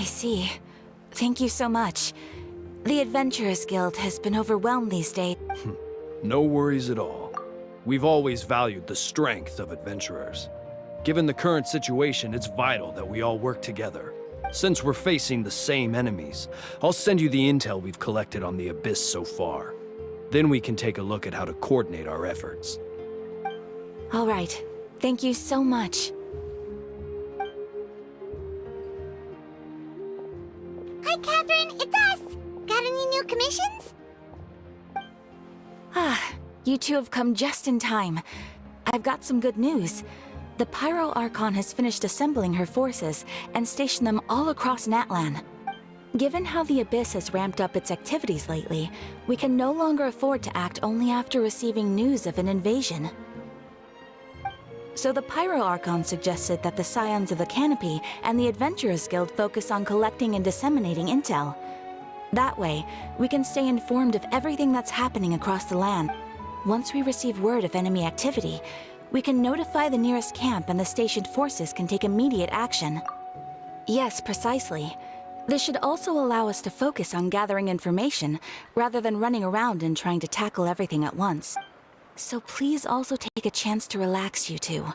I see. Thank you so much. The Adventurers Guild has been overwhelmed these days. No worries at all. We've always valued the strength of adventurers. Given the current situation, it's vital that we all work together. Since we're facing the same enemies, I'll send you the intel we've collected on the Abyss so far. Then we can take a look at how to coordinate our efforts. All right. Thank you so much. Hi, Catherine. It's us. Got any new commissions? You two have come just in time. I've got some good news. The Pyro Archon has finished assembling her forces and stationed them all across Natlan. Given how the Abyss has ramped up its activities lately, we can no longer afford to act only after receiving news of an invasion. So the Pyro Archon suggested that the Scions of the Canopy and the Adventurers Guild focus on collecting and disseminating intel. That way, we can stay informed of everything that's happening across the land. Once we receive word of enemy activity, we can notify the nearest camp and the stationed forces can take immediate action. Yes, precisely. This should also allow us to focus on gathering information, rather than running around and trying to tackle everything at once. So please also take a chance to relax, you two.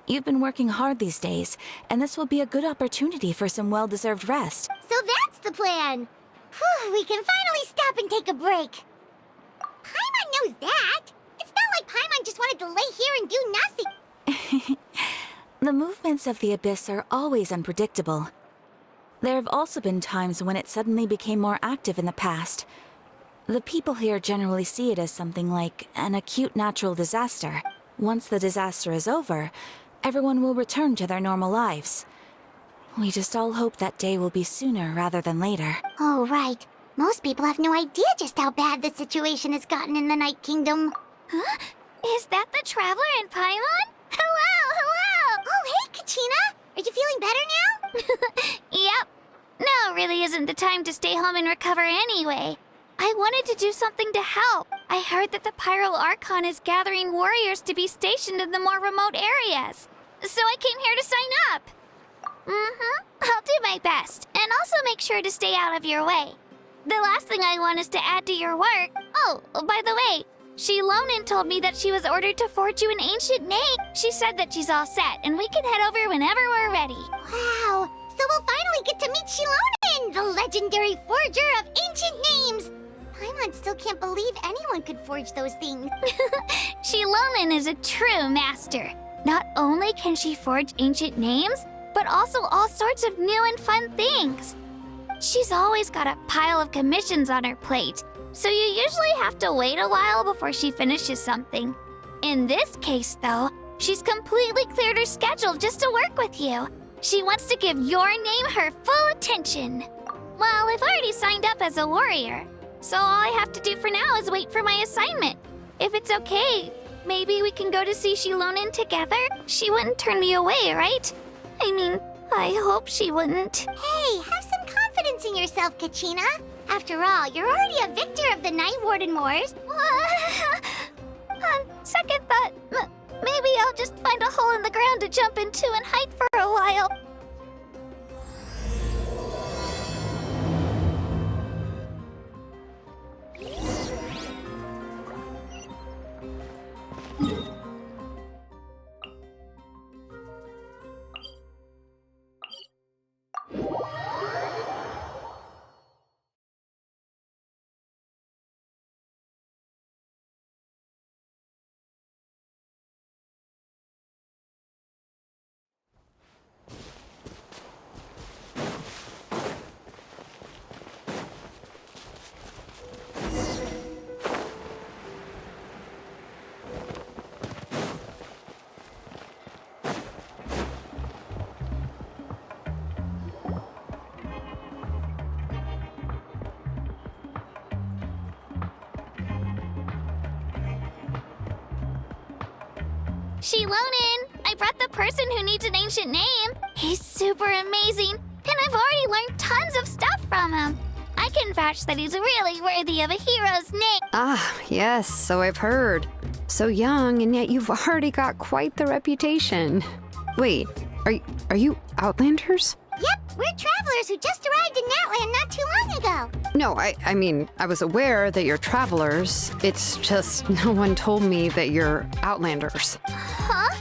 You've been working hard these days, and this will be a good opportunity for some well-deserved rest. So that's the plan. Whew, we can finally stop and take a break. Paimon knows that. It's not like Paimon just wanted to lay here and do nothing. The movements of the Abyss are always unpredictable. There have also been times when it suddenly became more active in the past. The people here generally see it as something like an acute natural disaster. Once the disaster is over, everyone will return to their normal lives. We just all hope that day will be sooner rather than later. Oh, right. Most people have no idea just how bad the situation has gotten in the Night Kingdom. Huh? Is that the Traveler and Paimon? Hello, hello! Oh, hey, Kachina! Are you feeling better now? Yep. Now really isn't the time to stay home and recover anyway. I wanted to do something to help. I heard that the Pyro Archon is gathering warriors to be stationed in the more remote areas. So I came here to sign up. I'll do my best, and also make sure to stay out of your way. The last thing I want is to add to your work. Oh, by the way, Shilonin told me that she was ordered to forge you an ancient name. She said that she's all set, and we can head over whenever we're ready. Wow, so we'll finally get to meet Shilonin, the legendary forger of ancient names. Paimon still can't believe anyone could forge those things. Shilonin is a true master. Not only can she forge ancient names, but also all sorts of new and fun things. She's always got a pile of commissions on her plate, so you usually have to wait a while before she finishes something. In this case, though, she's completely cleared her schedule just to work with you. She wants to give your name her full attention. Well, I've already signed up as a warrior, so all I have to do for now is wait for my assignment. If it's okay, maybe we can go to see Shilonin together? She wouldn't turn me away, right? I mean, I hope she wouldn't. Hey, have some confidence in yourself, Kachina. After all, you're already a victor of the Night Warden Wars. On second thought, maybe I'll just find a hole in the ground to jump into and hide for a while. Shilonin, I brought the person who needs an ancient name. He's super amazing, and I've already learned tons of stuff from him. I can vouch that he's really worthy of a hero's name. Ah, yes, so I've heard. So young, and yet you've already got quite the reputation. Wait, are you Outlanders? Yep, we're travelers who just arrived in Natland not too long ago. No, I mean, I was aware that you're travelers. It's just no one told me that you're Outlanders. Huh?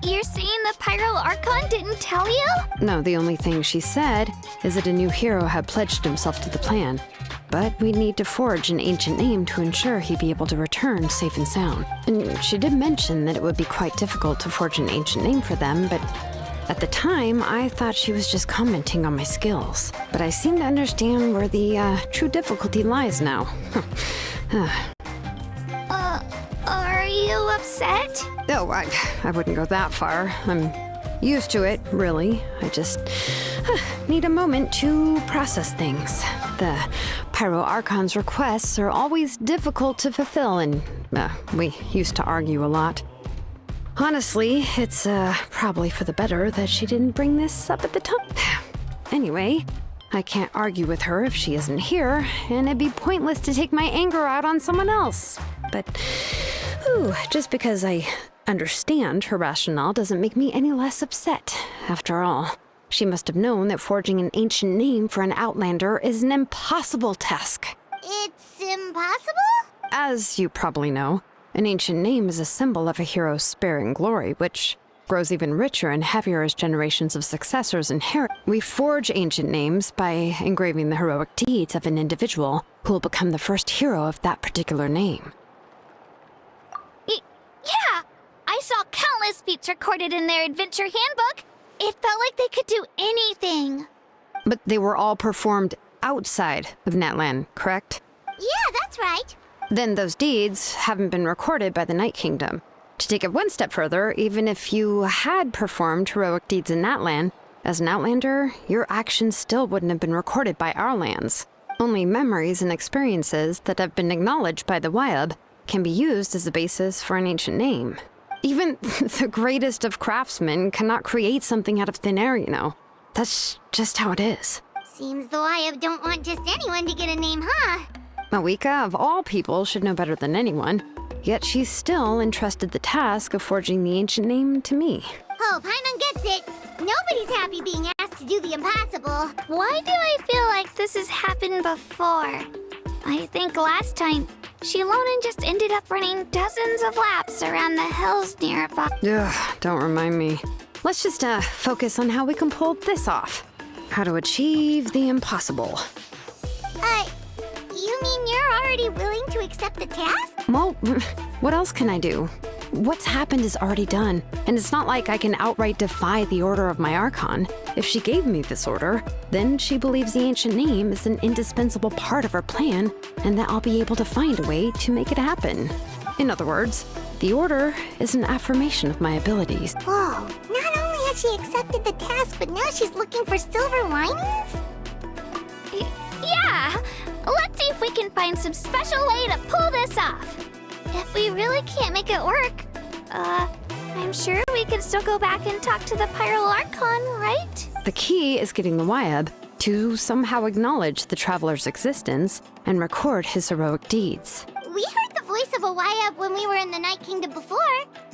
You're saying the Pyro Archon didn't tell you? No, the only thing she said is that a new hero had pledged himself to the plan. But we'd need to forge an ancient name to ensure he'd be able to return safe and sound. And she did mention that it would be quite difficult to forge an ancient name for them, but at the time, I thought she was just commenting on my skills. But I seem to understand where the true difficulty lies now. Are you upset? Oh, I wouldn't go that far. I'm used to it, really. I just need a moment to process things. The Pyro Archon's requests are always difficult to fulfill, and we used to argue a lot. Honestly, it's probably for the better that she didn't bring this up at the time. Anyway, I can't argue with her if she isn't here, and it'd be pointless to take my anger out on someone else. But, just because I understand her rationale doesn't make me any less upset. After all, she must have known that forging an ancient name for an Outlander is an impossible task. It's impossible? As you probably know, an ancient name is a symbol of a hero's sparing glory, which grows even richer and heavier as generations of successors inherit. We forge ancient names by engraving the heroic deeds of an individual who will become the first hero of that particular name. Yeah! I saw countless feats recorded in their adventure handbook. It felt like they could do anything. But they were all performed outside of Natland, correct? Yeah, that's right. Then those deeds haven't been recorded by the Night Kingdom. To take it one step further, even if you had performed heroic deeds in Natland, as an Outlander, your actions still wouldn't have been recorded by our lands. Only memories and experiences that have been acknowledged by the Wyab can be used as a basis for an ancient name. Even the greatest of craftsmen cannot create something out of thin air, you know. That's just how it is. Seems the Wyab don't want just anyone to get a name, huh? Mawika, of all people, should know better than anyone. Yet she's still entrusted the task of forging the ancient name to me. Oh, Paimon gets it. Nobody's happy being asked to do the impossible. Why do I feel like this has happened before? I think last time, Shilonen just ended up running dozens of laps around the hills nearby. Ugh, don't remind me. Let's just focus on how we can pull this off. How to achieve the impossible. You mean you're already willing to accept the task? Well, what else can I do? What's happened is already done, and it's not like I can outright defy the order of my Archon. If she gave me this order, then she believes the ancient name is an indispensable part of her plan, and that I'll be able to find a way to make it happen. In other words, the order is an affirmation of my abilities. Whoa, not only has she accepted the task, but now she's looking for silver linings? Yeah! Let's see if we can find some special way to pull this off. If we really can't make it work, I'm sure we can still go back and talk to the Pyro Archon, right? The key is getting the Wyab to somehow acknowledge the traveler's existence and record his heroic deeds. We heard the voice of a Wyab when we were in the Night Kingdom before.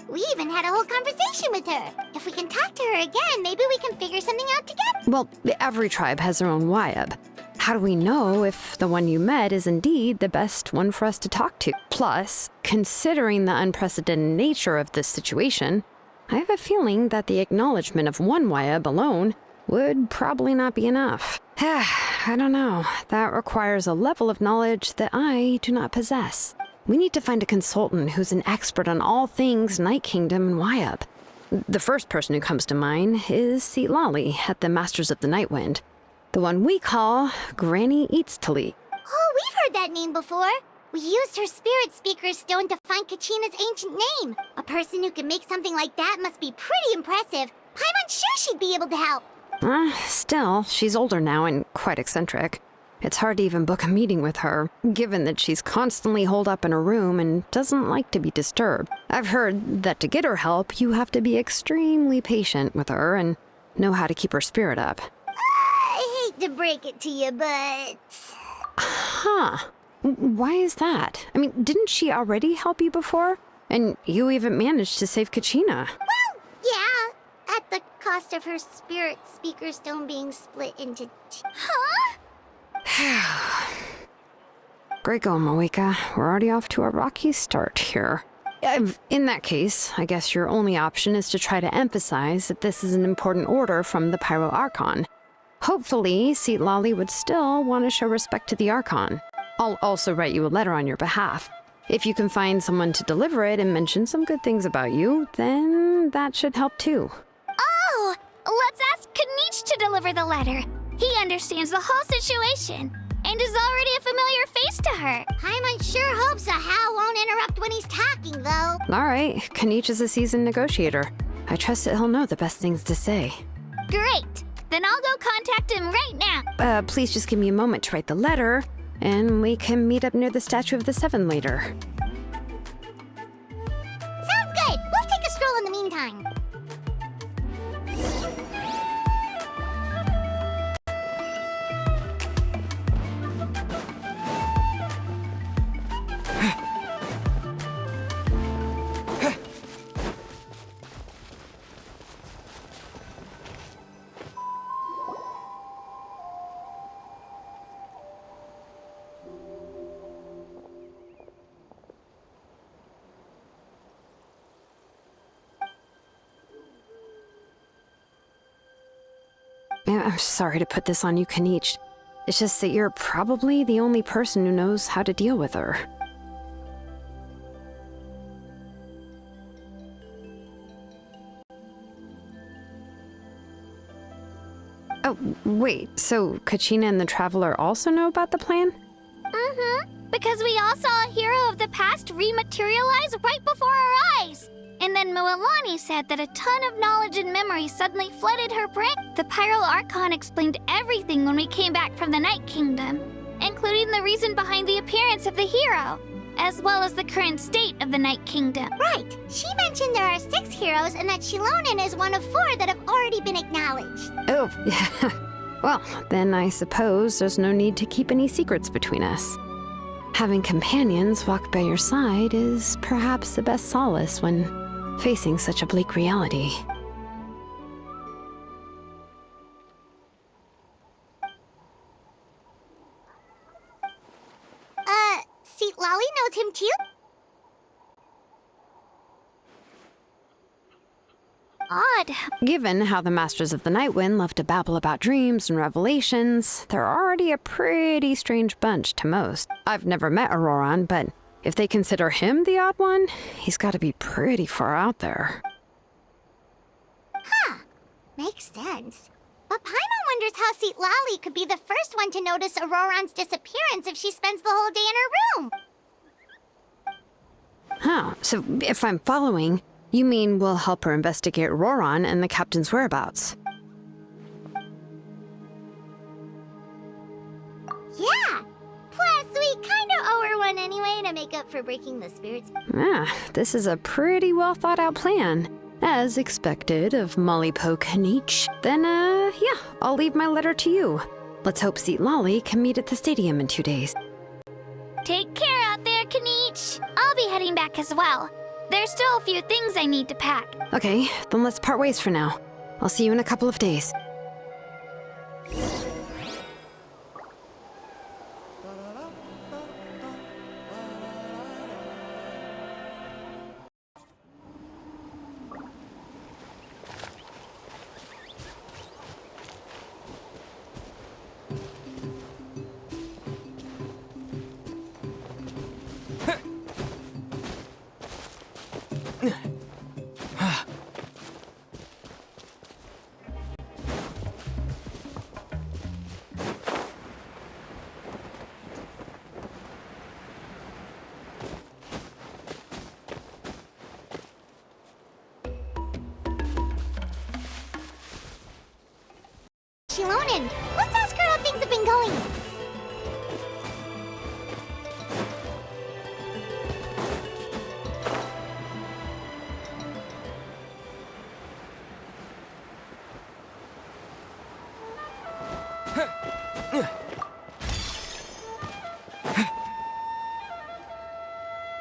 We even had a whole conversation with her. If we can talk to her again, maybe we can figure something out together. Well, every tribe has their own Wyab. How do we know if the one you met is indeed the best one for us to talk to? Plus, considering the unprecedented nature of this situation, I have a feeling that the acknowledgement of one Wyab alone would probably not be enough. I don't know. That requires a level of knowledge that I do not possess. We need to find a consultant who's an expert on all things Night Kingdom and Wyab. The first person who comes to mind is Lali at the Masters of the Night Wind. The one we call Granny Eatstali. Oh, we've heard that name before. We used her Spirit Speaker Stone to find Kachina's ancient name. A person who can make something like that must be pretty impressive. Paimon's sure she'd be able to help. Still, she's older now and quite eccentric. It's hard to even book a meeting with her, given that she's constantly holed up in her room and doesn't like to be disturbed. I've heard that to get her help, you have to be extremely patient with her and know how to keep her spirit up. I hate to break it to you, but... Huh. Why is that? I mean, didn't she already help you before? And you even managed to save Kachina. Well, yeah, at the cost of her spirit speaker stone being split into Great going, Moeka. We're already off to a rocky start here. In that case, I guess your only option is to try to emphasize that this is an important order from the Pyro Archon. Hopefully, Seat Lolly would still want to show respect to the Archon. I'll also write you a letter on your behalf. If you can find someone to deliver it and mention some good things about you, then that should help too. Oh! Let's ask Kanich to deliver the letter. He understands the whole situation and is already a familiar face to her. Paimon sure hopes a Hal won't interrupt when he's talking, though. Alright, Kanich is a seasoned negotiator. I trust that he'll know the best things to say. Great! Then I'll go contact him right now. Please just give me a moment to write the letter, and we can meet up near the Statue of the Seven later. Sounds good! We'll take a stroll in the meantime. I'm sorry to put this on you, Kanich. It's just that you're probably the only person who knows how to deal with her. Oh, wait, so Kachina and the Traveler also know about the plan? Mm-hmm. Because we all saw a hero of the past rematerialize right before our eyes. And then Mualani said that a ton of knowledge and memory suddenly flooded her brain. The Pyro Archon explained everything when we came back from the Night Kingdom, including the reason behind the appearance of the hero, as well as the current state of the Night Kingdom. Right. She mentioned there are 6 heroes and that Shilonen is one of 4 that have already been acknowledged. Oh, well, then I suppose there's no need to keep any secrets between us. Having companions walk by your side is perhaps the best solace when facing such a bleak reality. Seat Lolly knows him too? Odd. Given how the Masters of the Nightwind love to babble about dreams and revelations, they're already a pretty strange bunch to most. I've never met Ororon, but if they consider him the odd one, he's got to be pretty far out there. Huh. Makes sense. But Paimon wonders how Seat Lolly could be the first one to notice Ororon's disappearance if she spends the whole day in her room. Huh, so if I'm following, you mean we'll help her investigate Ororon and the captain's whereabouts? Yeah! Plus, we kinda owe her one anyway to make up for breaking the spirits. This is a pretty well thought out plan. As expected of Molly Poe Kanich. Then, yeah, I'll leave my letter to you. Let's hope Seat Lolly can meet at the stadium in 2 days. Take care out there, Kanich. I'll be heading back as well. There's still a few things I need to pack. Okay, then let's part ways for now. I'll see you in a couple of days. Shilonen, let's ask her how things have been going.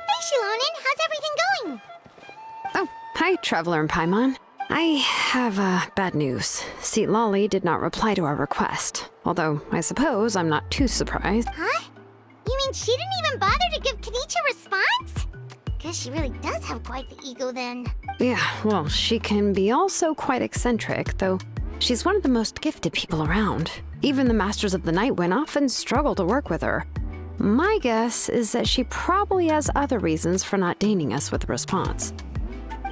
Hey, Shilonen, how's everything going? Oh, hi, Traveler and Paimon. I have bad news. Seat Lolly did not reply to our request. Although, I suppose I'm not too surprised. Huh? You mean she didn't even bother to give Kenichi a response? Guess she really does have quite the ego then. Yeah, well, she can be also quite eccentric, though she's one of the most gifted people around. Even the Masters of the Nightwind often struggle to work with her. My guess is that she probably has other reasons for not deigning us with a response.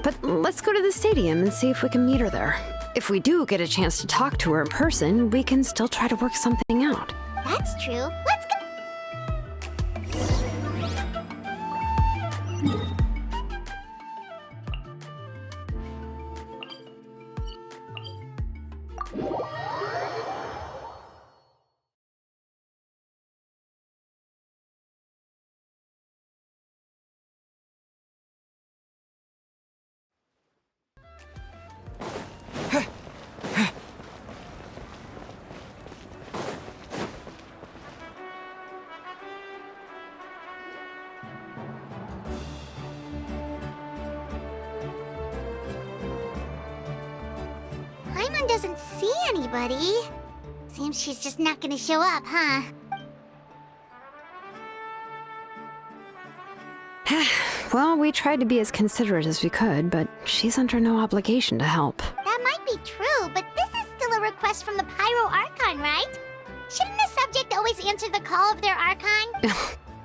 But let's go to the stadium and see if we can meet her there. If we do get a chance to talk to her in person, we can still try to work something out. That's true. Let's go. Paimon doesn't see anybody. Seems she's just not gonna show up, huh? Well, we tried to be as considerate as we could, but she's under no obligation to help. That might be true, but this is still a request from the Pyro Archon, right? Shouldn't the subject always answer the call of their Archon?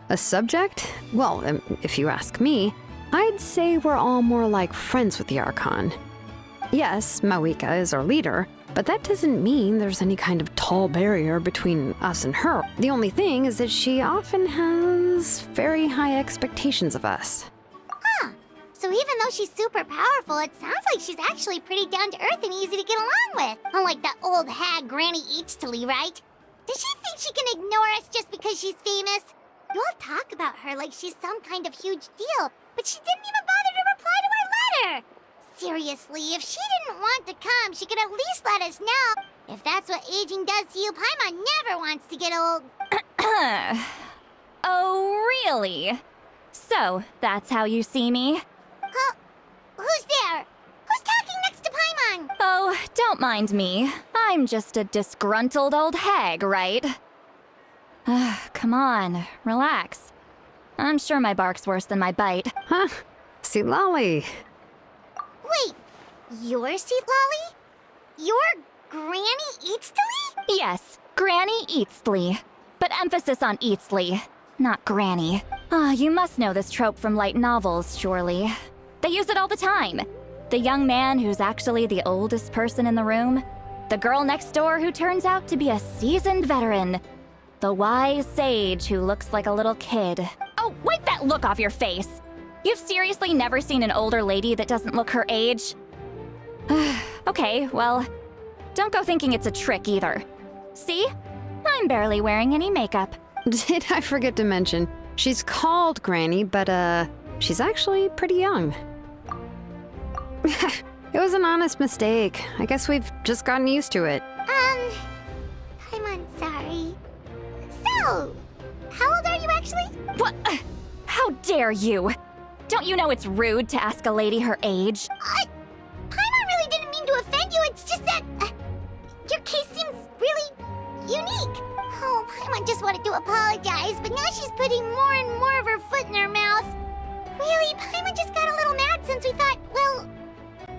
A subject? Well, if you ask me, I'd say we're all more like friends with the Archon. Yes, Mawika is our leader, but that doesn't mean there's any kind of tall barrier between us and her. The only thing is that she often has very high expectations of us. Huh. So even though she's super powerful, it sounds like she's actually pretty down to earth and easy to get along with. Unlike that old hag Granny Eatstily, right? Does she think she can ignore us just because she's famous? You all talk about her like she's some kind of huge deal, but she didn't even bother to reply to our letter! Seriously, if she didn't want to come, she could at least let us know. If that's what aging does to you, Paimon never wants to get old. Oh, really? So, that's how you see me? Huh? Who's there? Who's talking next to Paimon? Oh, don't mind me. I'm just a disgruntled old hag, right? Come on, relax. I'm sure my bark's worse than my bite. Huh? See, Lolly. Wait, you're Seat Lolly? You're Granny Eatstily? Yes, Granny Eatsley. But emphasis on Eatsley, not Granny. You must know this trope from light novels, surely. They use it all the time. The young man who's actually the oldest person in the room. The girl next door who turns out to be a seasoned veteran. The wise sage who looks like a little kid. Oh, wipe that look off your face! You've seriously never seen an older lady that doesn't look her age? Okay, well, don't go thinking it's a trick either. See? I'm barely wearing any makeup. Did I forget to mention, she's called Granny, but she's actually pretty young. It was an honest mistake. I guess we've just gotten used to it. Paimon, sorry. So, how old are you actually? What? How dare you? Don't you know it's rude to ask a lady her age? Paimon really didn't mean to offend you, it's just that... your case seems really unique. Oh, Paimon just wanted to apologize, but now she's putting more and more of her foot in her mouth. Really, Paimon just got a little mad since we thought, well,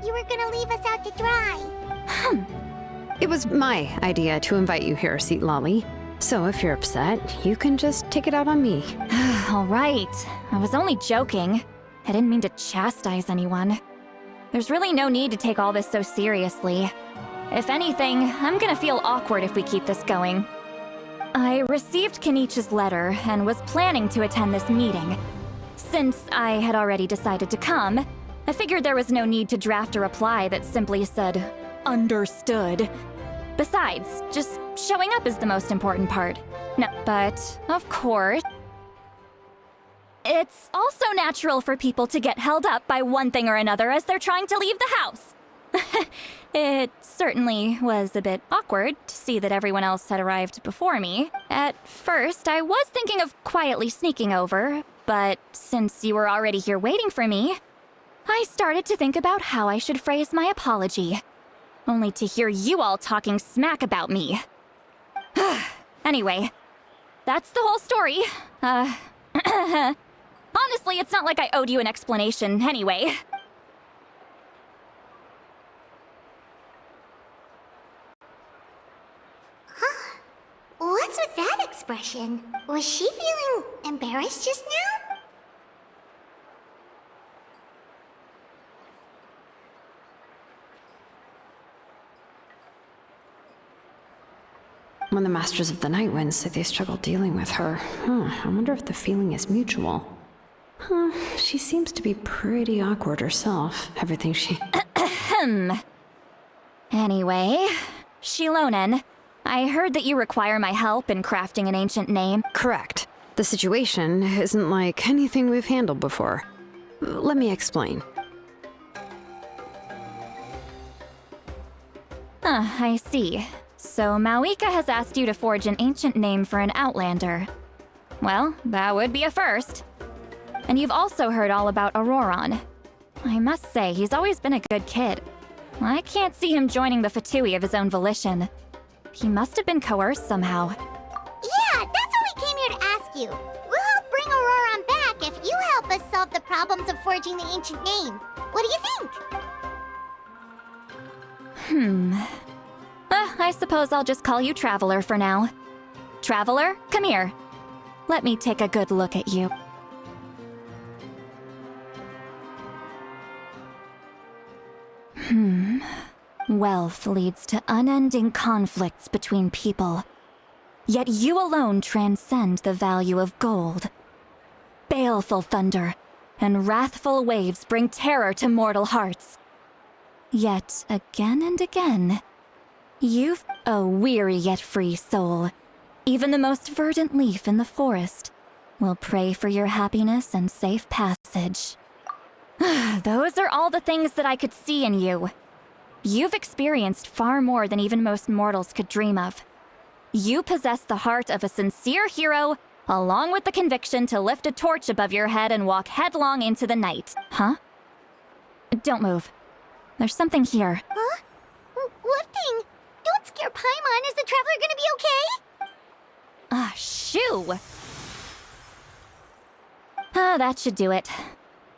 you were gonna leave us out to dry. It was my idea to invite you here, Seat Lolly. So if you're upset, you can just take it out on me. All right. I was only joking. I didn't mean to chastise anyone. There's really no need to take all this so seriously. If anything, I'm gonna feel awkward if we keep this going. I received Kenichi's letter and was planning to attend this meeting. Since I had already decided to come, I figured there was no need to draft a reply that simply said, "Understood." Besides, just showing up is the most important part. No, but, of course, it's also natural for people to get held up by one thing or another as they're trying to leave the house. It certainly was a bit awkward to see that everyone else had arrived before me. At first, I was thinking of quietly sneaking over, but since you were already here waiting for me, I started to think about how I should phrase my apology, only to hear you all talking smack about me. Anyway, that's the whole story. Honestly, it's not like I owed you an explanation anyway. What's with that expression? Was she feeling embarrassed just now? When the Masters of the Night Wind say they struggle dealing with her, I wonder if the feeling is mutual. She seems to be pretty awkward herself. Everything she... Anyway, Shilonen, I heard that you require my help in crafting an ancient name. Correct. The situation isn't like anything we've handled before. Let me explain. I see. So Mawika has asked you to forge an ancient name for an Outlander. Well, that would be a first. And you've also heard all about Ororon. I must say, he's always been a good kid. I can't see him joining the Fatui of his own volition. He must have been coerced somehow. Yeah, that's what we came here to ask you. We'll help bring Ororon back if you help us solve the problems of forging the ancient name. What do you think? I suppose I'll just call you Traveler for now. Traveler, come here. Let me take a good look at you. Wealth leads to unending conflicts between people. Yet you alone transcend the value of gold. Baleful thunder and wrathful waves bring terror to mortal hearts. Yet again and again, you've a weary yet free soul. Even the most verdant leaf in the forest will pray for your happiness and safe passage. Those are all the things that I could see in you. You've experienced far more than even most mortals could dream of. You possess the heart of a sincere hero, along with the conviction to lift a torch above your head and walk headlong into the night. Huh? Don't move. There's something here. Huh? What thing? Don't scare Paimon. Is the Traveler gonna be okay? Shoo! That should do it.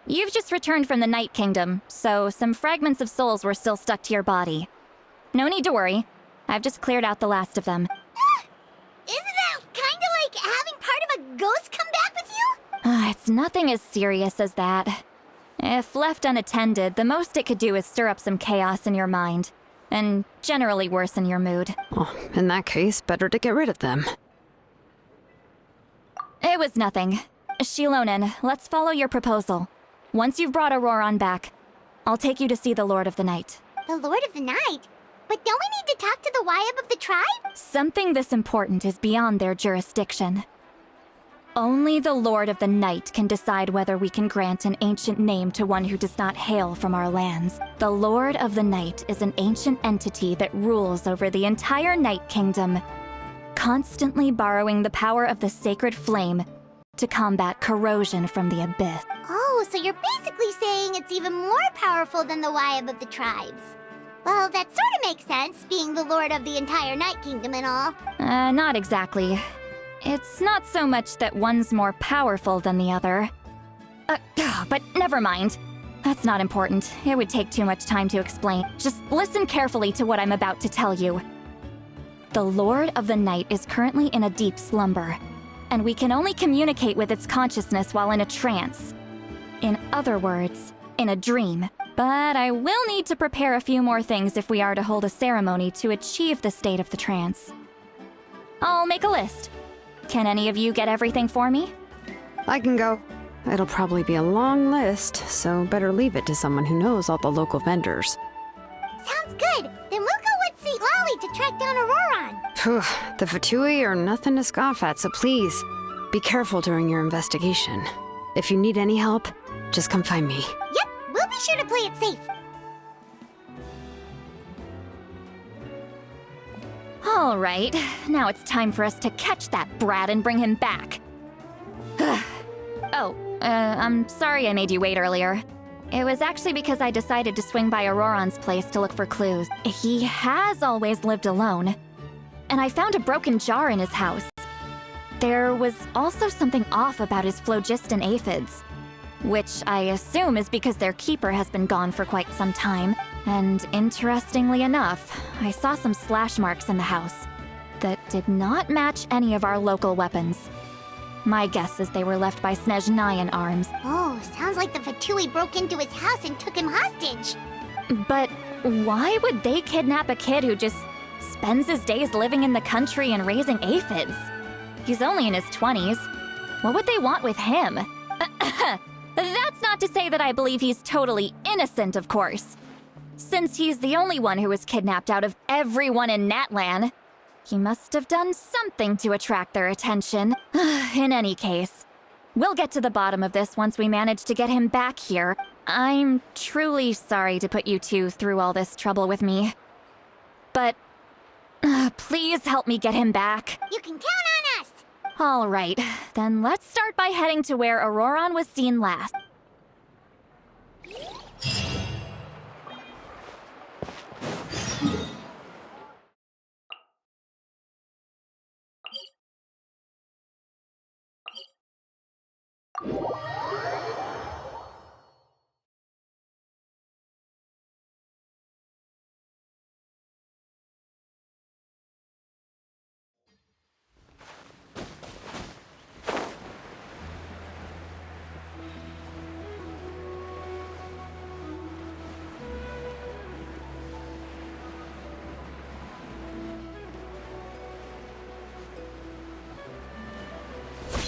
You've just returned from the Night Kingdom, so some fragments of souls were still stuck to your body. No need to worry. I've just cleared out the last of them. Isn't that kinda like having part of a ghost come back with you? It's nothing as serious as that. If left unattended, the most it could do is stir up some chaos in your mind, and generally worsen your mood. Well, in that case, better to get rid of them. It was nothing. Shilonen, let's follow your proposal. Once you've brought Ororon back, I'll take you to see the Lord of the Night. The Lord of the Night? But don't we need to talk to the Wyab of the tribe? Something this important is beyond their jurisdiction. Only the Lord of the Night can decide whether we can grant an ancient name to one who does not hail from our lands. The Lord of the Night is an ancient entity that rules over the entire Night Kingdom, constantly borrowing the power of the sacred flame to combat corrosion from the abyss. Oh, so you're basically saying it's even more powerful than the Wyab of the tribes. Well, that sort of makes sense, being the lord of the entire Night Kingdom and all. Not exactly. It's not so much that one's more powerful than the other. But never mind. That's not important. It would take too much time to explain. Just listen carefully to what I'm about to tell you. The Lord of the Night is currently in a deep slumber, and we can only communicate with its consciousness while in a trance. In other words, in a dream. But I will need to prepare a few more things if we are to hold a ceremony to achieve the state of the trance. I'll make a list. Can any of you get everything for me? I can go. It'll probably be a long list, so better leave it to someone who knows all the local vendors. Sounds good. Then we'll go with St. Lolly to track down Ororon. Phew, the Fatui are nothing to scoff at, so please, be careful during your investigation. If you need any help, just come find me. Yep, we'll be sure to play it safe. All right, now it's time for us to catch that brat and bring him back. I'm sorry I made you wait earlier. It was actually because I decided to swing by Ororon's place to look for clues. He has always lived alone, and I found a broken jar in his house. There was also something off about his phlogiston aphids, which I assume is because their keeper has been gone for quite some time. And interestingly enough, I saw some slash marks in the house that did not match any of our local weapons. My guess is they were left by Snezhnayan arms. Oh, sounds like the Fatui broke into his house and took him hostage. But why would they kidnap a kid who just spends his days living in the country and raising aphids? He's only in his 20s. What would they want with him? That's not to say that I believe he's totally innocent, of course. Since he's the only one who was kidnapped out of everyone in Natlan, he must have done something to attract their attention. In any case, we'll get to the bottom of this once we manage to get him back here. I'm truly sorry to put you two through all this trouble with me. But please help me get him back. You can count on us! All right, then let's start by heading to where Ororon was seen last.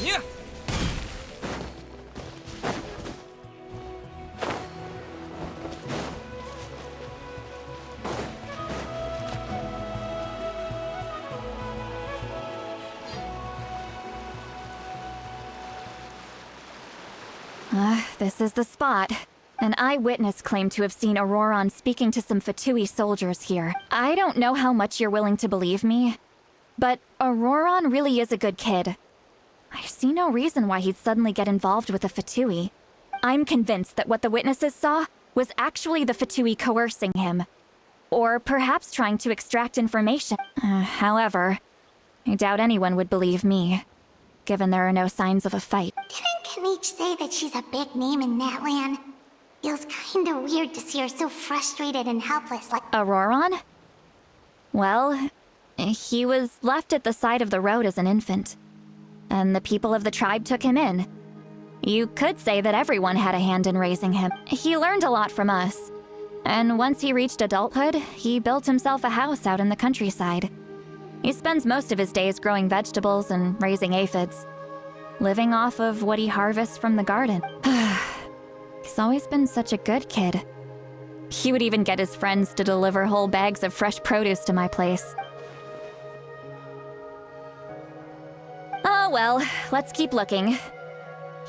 Yeah. This is the spot. An eyewitness claimed to have seen Ororon speaking to some Fatui soldiers here. I don't know how much you're willing to believe me, but Ororon really is a good kid. I see no reason why he'd suddenly get involved with the Fatui. I'm convinced that what the witnesses saw was actually the Fatui coercing him. Or perhaps trying to extract information. However, I doubt anyone would believe me, given there are no signs of a fight. Didn't Kanich say that she's a big name in Natlan? Feels kinda weird to see her so frustrated and helpless like— Ororon? Well, he was left at the side of the road as an infant, and the people of the tribe took him in. You could say that everyone had a hand in raising him. He learned a lot from us, and once he reached adulthood, he built himself a house out in the countryside. He spends most of his days growing vegetables and raising aphids, living off of what he harvests from the garden. He's always been such a good kid. He would even get his friends to deliver whole bags of fresh produce to my place. Oh well, let's keep looking.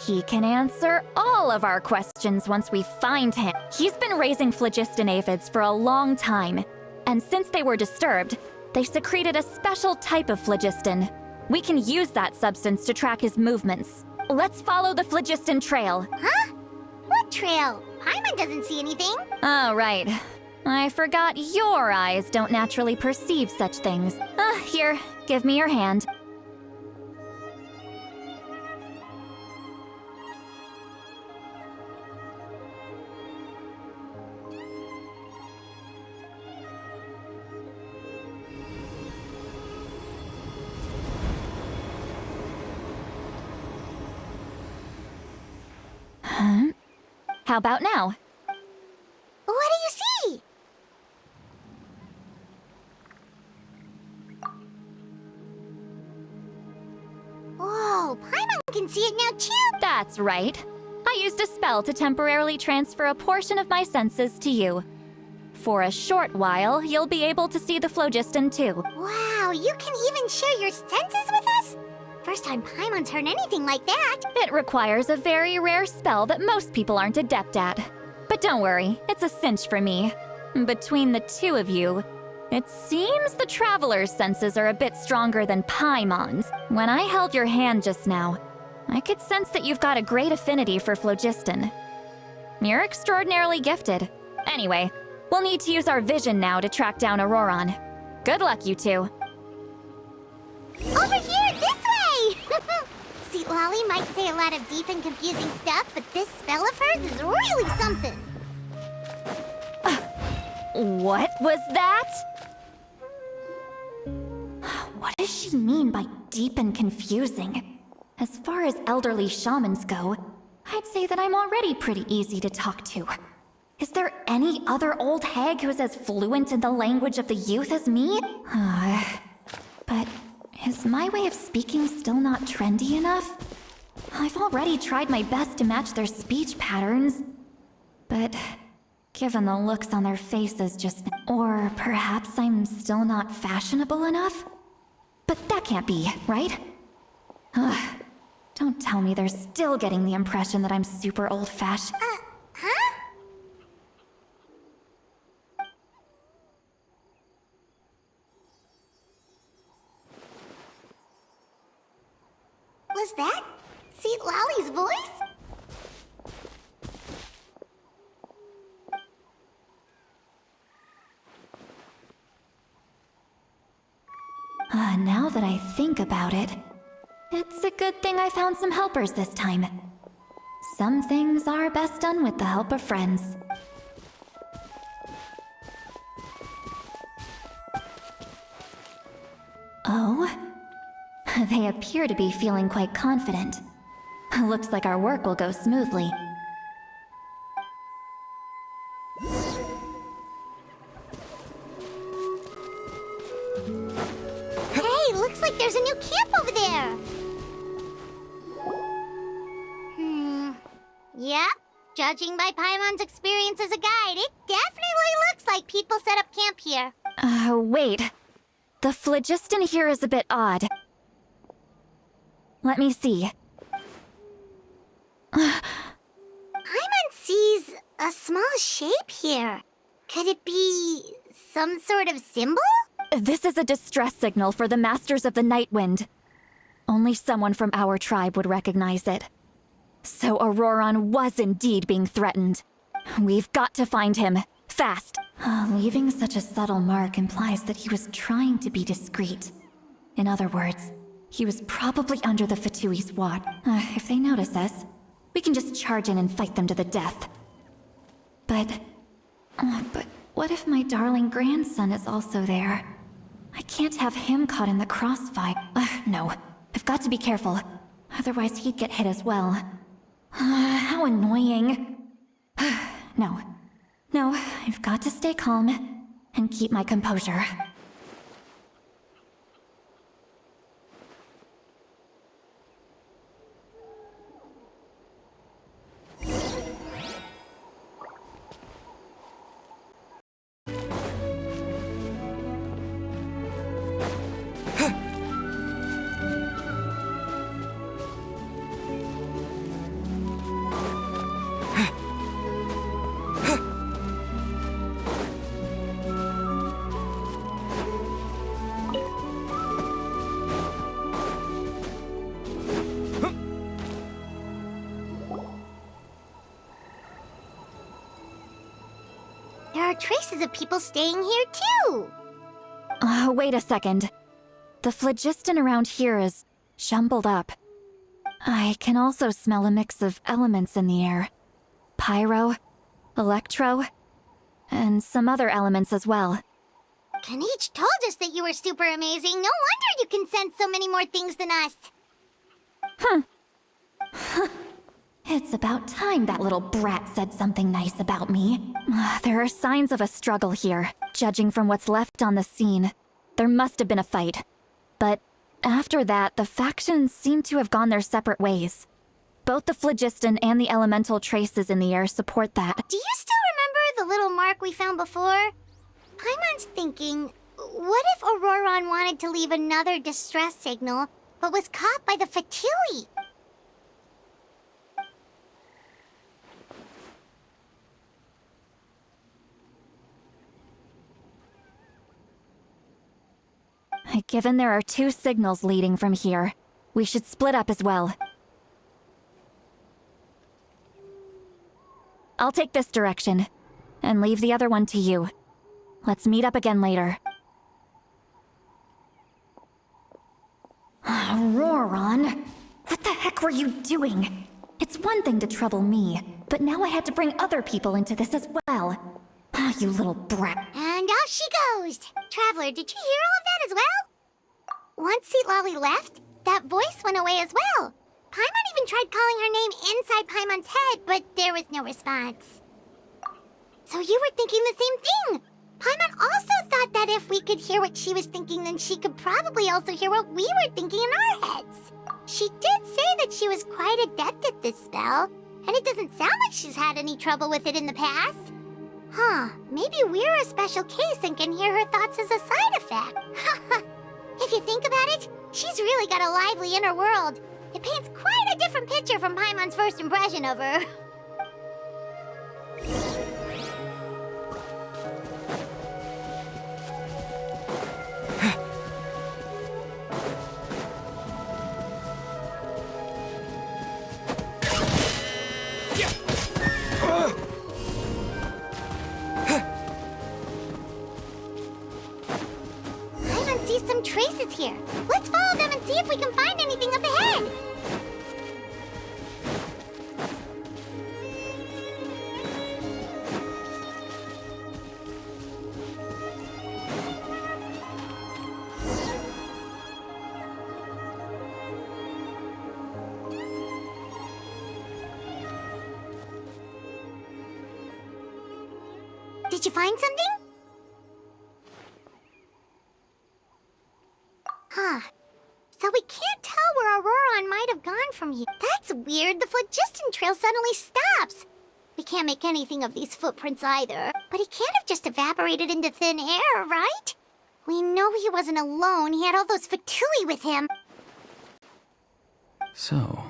He can answer all of our questions once we find him. He's been raising phlogiston aphids for a long time, and since they were disturbed, they secreted a special type of phlogiston. We can use that substance to track his movements. Let's follow the phlogiston trail. Huh? What trail? Paimon doesn't see anything. Oh, right. I forgot your eyes don't naturally perceive such things. Here, give me your hand. How about now? What do you see? Whoa, Paimon can see it now too! That's right. I used a spell to temporarily transfer a portion of my senses to you. For a short while, you'll be able to see the phlogiston too. Wow, you can even share your senses with us? First time Paimon's heard anything like that. It requires a very rare spell that most people aren't adept at. But don't worry, it's a cinch for me. Between the two of you, it seems the Traveler's senses are a bit stronger than Paimon's. When I held your hand just now, I could sense that you've got a great affinity for phlogiston. You're extraordinarily gifted. Anyway, we'll need to use our vision now to track down Ororon. Good luck, you two. Over here, this way! See, Lolly might say a lot of deep and confusing stuff, but this spell of hers is really something. What was that? What does she mean by deep and confusing? As far as elderly shamans go, I'd say that I'm already pretty easy to talk to. Is there any other old hag who's as fluent in the language of the youth as me? But is my way of speaking still not trendy enough? I've already tried my best to match their speech patterns. But given the looks on their faces just... Or perhaps I'm still not fashionable enough? But that can't be, right? Don't tell me they're still getting the impression that I'm super old-fashioned. Huh? Was that St. Lolly's voice? Now that I think about it, it's a good thing I found some helpers this time. Some things are best done with the help of friends. Oh? They appear to be feeling quite confident. Looks like our work will go smoothly. Hey, looks like there's a new camp over there. Yep. Judging by Paimon's experience as a guide, it definitely looks like people set up camp here. Wait. The phlogiston here is a bit odd. Let me see. Paimon sees a small shape here. Could it be some sort of symbol? This is a distress signal for the Masters of the Night Wind. Only someone from our tribe would recognize it. So Ororon was indeed being threatened. We've got to find him. Fast. Leaving such a subtle mark implies that he was trying to be discreet. In other words, he was probably under the Fatui's watch. If they notice us, we can just charge in and fight them to the death. But what if my darling grandson is also there? I can't have him caught in the crossfire. No, I've got to be careful. Otherwise he'd get hit as well. How annoying. No, I've got to stay calm and keep my composure. There are traces of people staying here too. Wait a second. The phlogiston around here is jumbled up. I can also smell a mix of elements in the air. Pyro, electro, and some other elements as well. Kanich told us that you were super amazing. No wonder you can sense so many more things than us. It's about time that little brat said something nice about me. There are signs of a struggle here. Judging from what's left on the scene, there must have been a fight. But after that, the factions seem to have gone their separate ways. Both the phlogiston and the elemental traces in the air support that. Do you still remember the little mark we found before? Paimon's thinking, what if Ororon wanted to leave another distress signal, but was caught by the Fatui? Given there are two signals leading from here, we should split up as well. I'll take this direction, and leave the other one to you. Let's meet up again later. Ororon, what the heck were you doing? It's one thing to trouble me, but now I had to bring other people into this as well. You little brat. And off she goes! Traveler, did you hear all of that as well? Once Lolly left, that voice went away as well. Paimon even tried calling her name inside Paimon's head, but there was no response. So you were thinking the same thing! Paimon also thought that if we could hear what she was thinking, then she could probably also hear what we were thinking in our heads. She did say that she was quite adept at this spell, and it doesn't sound like she's had any trouble with it in the past. Huh, maybe we're a special case and can hear her thoughts as a side effect. If you think about it, she's really got a lively inner world. It paints quite a different picture from Paimon's first impression of her. Paimon sees some traces here. Let's follow them and see if we can find anything up ahead. Did you find something? Huh. So we can't tell where Ororon might have gone from here. That's weird. The phlogiston trail suddenly stops. We can't make anything of these footprints either. But he can't have just evaporated into thin air, right? We know he wasn't alone. He had all those Fatui with him. So,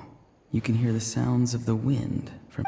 you can hear the sounds of the wind from...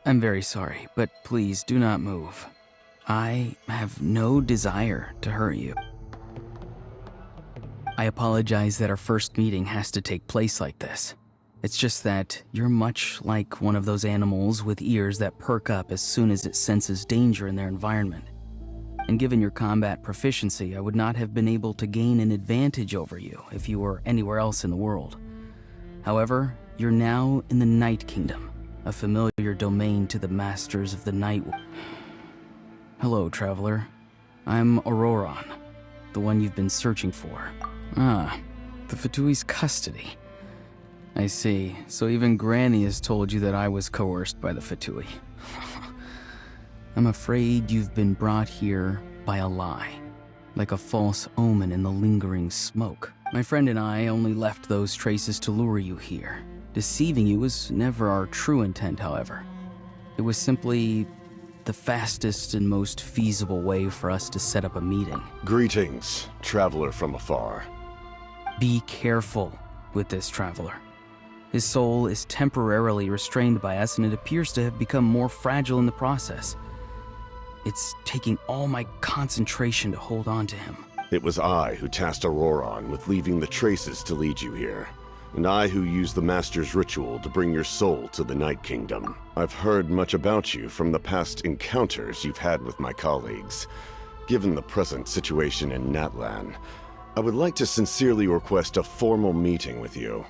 I'm very sorry, but please do not move. I have no desire to hurt you. I apologize that our first meeting has to take place like this. It's just that you're much like one of those animals with ears that perk up as soon as it senses danger in their environment. And given your combat proficiency, I would not have been able to gain an advantage over you if you were anywhere else in the world. However, you're now in the Night Kingdom, a familiar domain to the masters of the night. Hello, traveler. I'm Ororon, the one you've been searching for. Ah, the Fatui's custody. I see. So even Granny has told you that I was coerced by the Fatui. I'm afraid you've been brought here by a lie, like a false omen in the lingering smoke. My friend and I only left those traces to lure you here. Deceiving you was never our true intent, however. It was simply the fastest and most feasible way for us to set up a meeting. Greetings, traveler from afar. Be careful with this traveler. His soul is temporarily restrained by us, and it appears to have become more fragile in the process. It's taking all my concentration to hold on to him. It was I who tasked Ororon with leaving the traces to lead you here, and I who used the Master's ritual to bring your soul to the Night Kingdom. I've heard much about you from the past encounters you've had with my colleagues. Given the present situation in Natlan, I would like to sincerely request a formal meeting with you.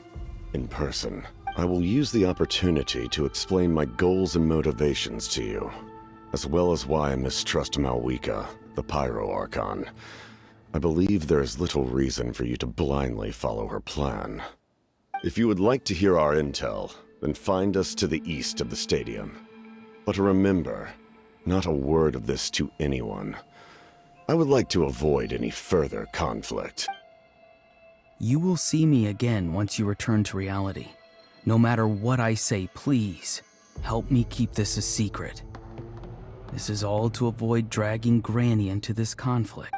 In person. I will use the opportunity to explain my goals and motivations to you, as well as why I mistrust Malwika, the Pyro Archon. I believe there is little reason for you to blindly follow her plan. If you would like to hear our intel, then find us to the east of the stadium. But remember, not a word of this to anyone. I would like to avoid any further conflict. You will see me again once you return to reality. No matter what I say, please, help me keep this a secret. This is all to avoid dragging Granny into this conflict.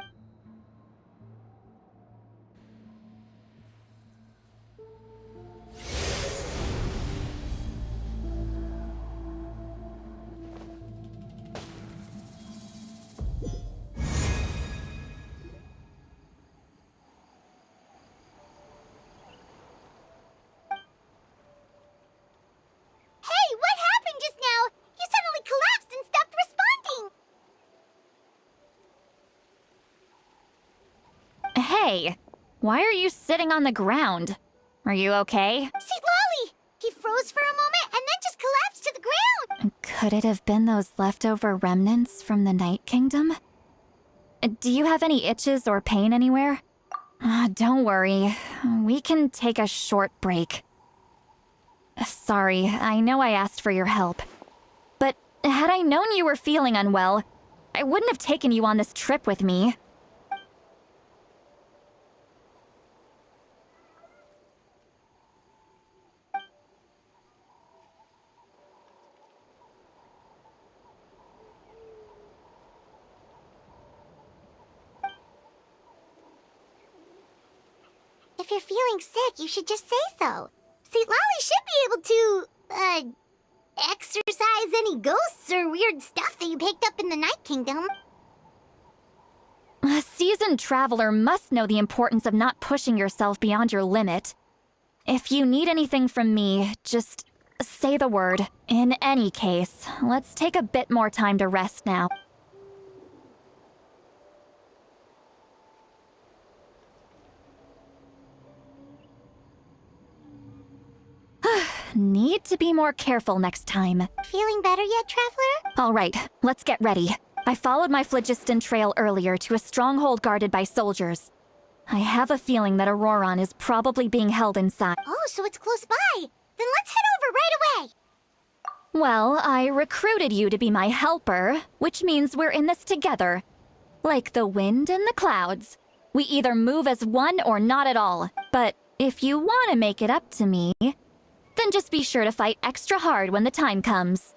Hey, what happened just now? You suddenly collapsed and stopped responding. Hey, why are you sitting on the ground? Are you okay? See, Lolly! He froze for a moment and then just collapsed to the ground. Could it have been those leftover remnants from the Night Kingdom? Do you have any itches or pain anywhere? Don't worry. We can take a short break. Sorry, I know I asked for your help. But had I known you were feeling unwell, I wouldn't have taken you on this trip with me. If you're feeling sick, you should just say so. See, Lolly should be able to, exorcise any ghosts or weird stuff that you picked up in the Night Kingdom. A seasoned traveler must know the importance of not pushing yourself beyond your limit. If you need anything from me, just say the word. In any case, let's take a bit more time to rest now. Need to be more careful next time. Feeling better yet, Traveler? All right, let's get ready. I followed my phlogiston trail earlier to a stronghold guarded by soldiers. I have a feeling that Ororon is probably being held inside. Oh, so it's close by. Then let's head over right away. Well, I recruited you to be my helper, which means we're in this together. Like the wind and the clouds. We either move as one or not at all. But if you want to make it up to me, then just be sure to fight extra hard when the time comes.